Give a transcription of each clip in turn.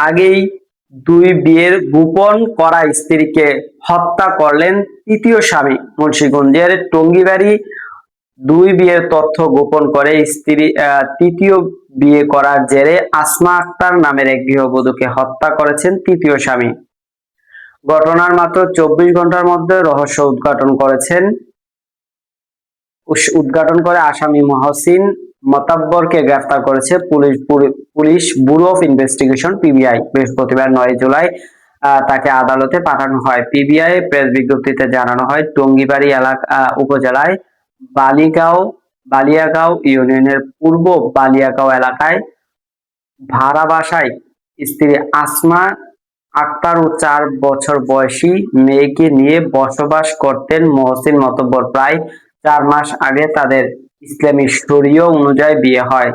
আগেই দুই বিয়ের গোপন করা স্ত্রীকে হত্যা করলেন তৃতীয় স্বামী। মুন্সিগঞ্জের টঙ্গীবাড়ি দুই বিয়ের তথ্য গোপন করে তৃতীয় বিয়ে করার জেরে আসমা আক্তার নামের এক গৃহবধূকে হত্যা করেছেন তৃতীয় স্বামী। ঘটনার মাত্র 24 ঘন্টার মধ্যে রহস্য উদ্ঘাটন করে আসামি মহসিন মোতাব্বরকে গ্রেফতার করেছে police bureau of investigation PBI. বৃহস্পতিবার 9 জুলাই তাকে আদালতে পাঠানো হয়। পিবিআই প্রেস বিজ্ঞপ্তিতে জানানো হয়, টঙ্গীবাড়ি উপজেলায় বালিয়াগাঁও ইউনিয়নের পূর্ব বালিয়াগাঁও এলাকায় ভাড়া বাসায় স্ত্রী আসমা আক্তার ও 4 বছর বয়সী মেয়েকে নিয়ে বসবাস করতেন মহসিন মোতাব্বর। প্রায় 4 মাস আগে তাদের ইসলামী শরীয়ত অনুযায়ী বিয়ে হয়।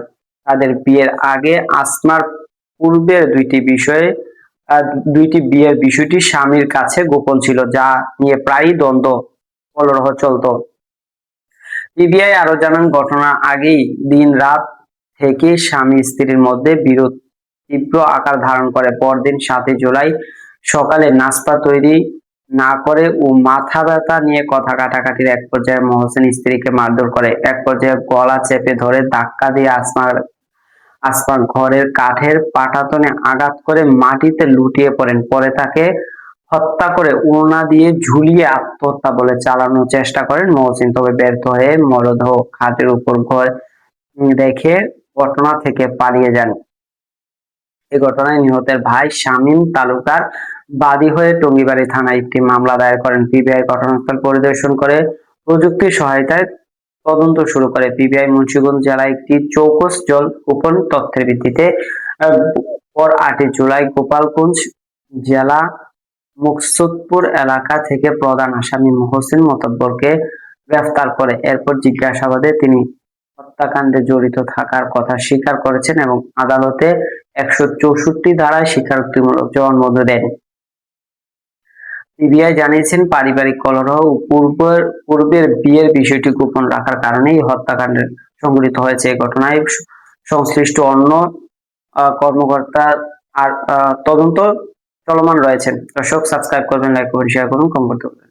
তাদের বিয়ের আগে আসমার পূর্বের দুইটি বিয়ের বিষয়টি স্বামীর কাছে গোপন ছিল, যা নিয়ে প্রায়ই দ্বন্দ্ব কলহ চলত। পিবিআই আরো জানান, ঘটনার আগেই দিন রাত থেকে স্বামী স্ত্রীর মধ্যে বিরোধ তীব্র আকার ধারণ করে। পরদিন 7 জুলাই সকালে নাস্তা তৈরি না করে ও মাথা ব্যথা নিয়ে কথা কাটাকাটির এক পর্যায়ে মহসিন স্ত্রীকে মারধর করে। এক পর্যায়ে গলা চেপে ধরে ধাক্কা দিয়ে আসমার ঘরের কাঠের পাটাতনে আঘাত করে মাটিতে লুটিয়ে পড়েন। পরে তাকে হত্যা করে ওড়না দিয়ে ঝুলিয়ে আত্মহত্যা বলে চালানোর চেষ্টা করেন মহসিন, তবে ব্যর্থ হয়ে মরদেহ খাটের উপর রেখে ঘটনা থেকে পালিয়ে যান। এই ঘটনায় নিহতের ভাই শামীম তালুকদার বাদী হয়ে টঙ্গীবাড়ি থানায় একটি মামলা দায়ের করেন। পিবিআই ঘটনাস্থল পরিদর্শন করে প্রযুক্তির সহায়তায় তদন্ত শুরু করে। পিবিআই মুন্সিগঞ্জ জেলায় একটি চৌকস গোপন তথ্যের ভিত্তিতে 8 জুলাই গোপালগঞ্জ জেলা মুকসুদপুর এলাকা থেকে প্রধান আসামি মহসিন মোতাব্বরকে গ্রেফতার করে। এরপর জিজ্ঞাসাবাদে তিনি হত্যাকাণ্ডে জড়িত থাকার কথা স্বীকার করেছেন এবং আদালতে 164 ধারায় স্বীকারোক্তিমূলক জবানবন্দি দেন। পিবিআই জানিয়েছেন, পারিবারিক কলহ ও পূর্বের বিয়ের বিষয়টি গোপন রাখার কারণেই হত্যাকাণ্ড সংঘটিত হয়েছে। এই ঘটনায় সংশ্লিষ্ট অন্য কর্মকর্তা আর তদন্ত চলমান রয়েছে। দর্শক, সাবস্ক্রাইব করবেন, লাইক করবেন, শেয়ার করুন, কমেন্ট করবেন।